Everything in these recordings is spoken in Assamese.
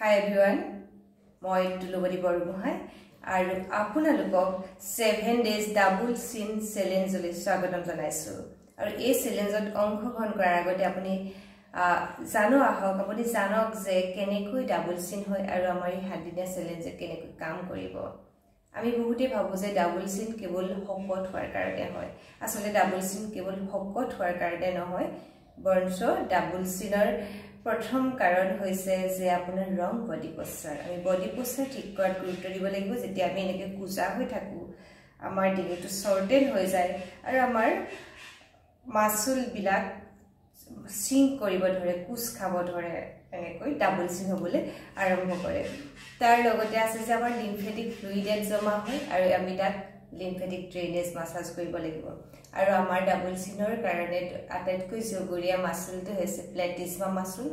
Hi everyone, মই তুলবৰী বৰগোহাঁই আৰু আপোনালোকক 7 days ডাবল চিন চ্যালেঞ্জলৈ স্বাগতম জনাইছো আৰু এই চ্যালেঞ্জত অংশগ্ৰহণ কৰাৰ আগতে আপুনি জানক যে কেনেকৈ ডাবল চিন হয় আৰু আমাৰ এই হাদিনা চ্যালেঞ্জে কেনেকৈ কাম কৰিব আমি বহুতে ভাবো যে ডাবল চিন কেৱল শকত হোৱাৰ কাৰণে হয় আসলে ডাবল চিন কেৱল শকত হোৱাৰ কাৰণে নহয় বৰঞ্চ ডাবল চিনৰ প্ৰথম কাৰণ হৈছে যে আপোনাৰ ৰং বডি পশ্চাৰ আমি বডি পশ্চাৰ ঠিক কৰাত গুৰুত্ব দিব লাগিব যেতিয়া আমি এনেকৈ কুজা হৈ থাকো আমাৰ ডিঙিটো শৰ্টেন হৈ যায় আৰু আমাৰ মাসল বিলাক সিং কৰিব ধৰে কুচ খাব ধৰে এনেকৈ ডাবল চিন হ'বলৈ আৰম্ভ কৰে তাৰ লগতে আছে যে আমাৰ লিম্ফেটিক ফ্লুইড জমা হয় আৰু আমি তাক লিম্ফেটিক ড্ৰেইনেজ মাসাজ কৰিব লাগিব আৰু আমাৰ ডাবল চিনৰ কাৰণে আটাইতকৈ জগৰীয়া মাসলটো হৈছে প্লেটিছমা মাসল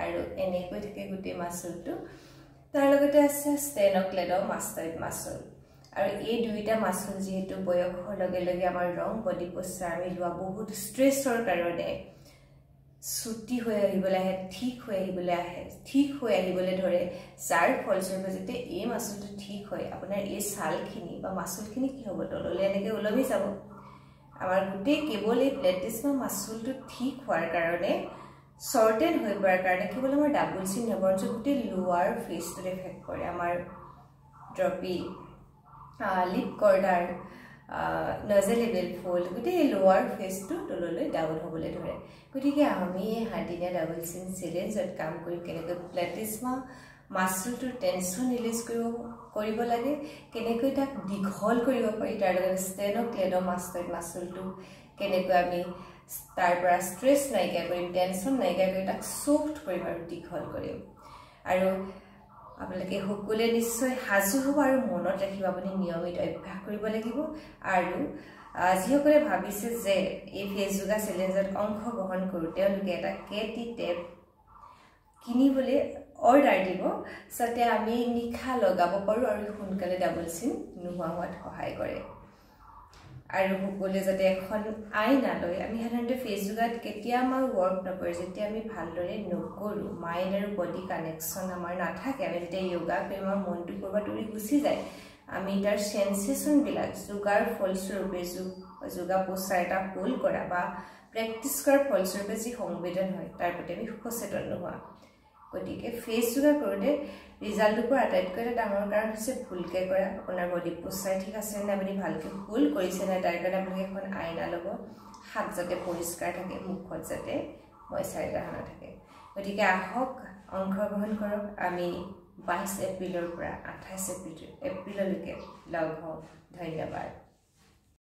আৰু এনেকৈ থাকে গুটি মাসলটো তাৰ লগতে আছে ষ্টেনোক্লেডোমাস্টয়েড মাসল আৰু এই দুইটা মাসল যেহেতু বয়সৰ লগে লগে আমাৰ ৰং বডি পশ্চাৰ আমি লোৱা বহুত ষ্ট্ৰেছৰ কাৰণে সুটি হৈ আহিবলৈ আহে ঠিক হৈ আহিবলৈ ধৰে যাৰ ফলস্বৰূপে যেতিয়া এই মাসলটো ঠিক হয় আপোনাৰ এই ছালখিনি বা মাসলখিনি কি হ'ব তললৈ এনেকৈ ওলমি যাব আমাৰ গুটি কেৱল এই প্লেটিছমা মাসলটো ঠিক হোৱাৰ কাৰণে শৰ্টেন হৈ পৰাৰ কাৰণে কেৱল আমাৰ ডাবল চিন নবৰঞ্চ গুটি লোৱাৰ ফেচটো এফেক্ট কৰে আমাৰ ড্ৰপি লিপ কৰ্ডাৰ নজেলেবল ফোল্ড গুটি লোৱাৰ ফেচটো তললৈ ডাউন হ'বলৈ ধৰে গতিকে আমি হাদিনা ডাবল চিন চ্যালেঞ্জত কাম কৰি কেনেকৈ প্লেটিছমা মাসলটো টেনশন ৰিলিজ কৰিব লাগে কেনেকৈ তাক দীঘল কৰিব পাৰি তাৰ লগত ষ্টেনোক্লেডোমাস্টয়েড মাসলটো কেনেকৈ আমি তাৰ পৰা ষ্ট্ৰেছ নাইকিয়া কৰিম টেনশন নাইকিয়া কৰি তাক সফট কৰিম আৰু দীঘল কৰিম আৰু আপোনালোকে সকলোৱে নিশ্চয় হাজু হ'ব আৰু মনত ৰাখিব আপুনি নিয়মিত অভ্যাস কৰিব লাগিব আৰু যিসকলে ভাবিছে যে এই ফেচ যোগা চ্যালেঞ্জত অংশগ্ৰহণ কৰোঁ তেওঁলোকে এটা কেটি টেপ কিনিবলৈ অৰ্ডাৰ দিব যাতে আমি নিখা লগাব পাৰোঁ আৰু সোনকালে ডাবল চিন নোহোৱা হোৱাত সহায় কৰে আৰু সকলোৱে যাতে এখন আইনা লৈ আমি সাধাৰণতে ফেচ যোগাত কেতিয়া আমাৰ ৱৰ্ক নকৰে যেতিয়া আমি ভালদৰে নকৰোঁ মাইণ্ড আৰু বডি কানেকশ্যন আমাৰ নাথাকে আমি যেতিয়া য়োগা কৰিম আমাৰ মনটো ক'ৰবাত উৰি গুচি যায় আমি তাৰ সেন্সেশনবিলাক যোগাৰ ফলস্বৰূপে যোগা পশ্চাৰ এটা হোল্ড কৰা বা প্ৰেক্টিছ কৰাৰ ফলস্বৰূপে যি সংবেদন হয় তাৰ প্ৰতি আমি সচেতন নোহোৱা গতিকে ফেচ যোগা কৰোঁতে ৰিজাল্টৰ পৰা আটাইতকৈ এটা ডাঙৰ কাৰণ হৈছে ভুলকৈ কৰা আপোনাৰ বডি পশ্চাৰ ঠিক আছে নে আপুনি ভালকৈ হোল্ড কৰিছে নে তাৰ কাৰণে আপুনি এখন আইনা ল'ব হাত যাতে পৰিষ্কাৰ থাকে মুখত যাতে ময়শ্চাৰাইজাৰ নাথাকে গতিকে আহক অংশগ্ৰহণ কৰক আমি 22 এপ্ৰিলৰ পৰা 28 এপ্ৰিললৈকে লগ হওঁ ধন্যবাদ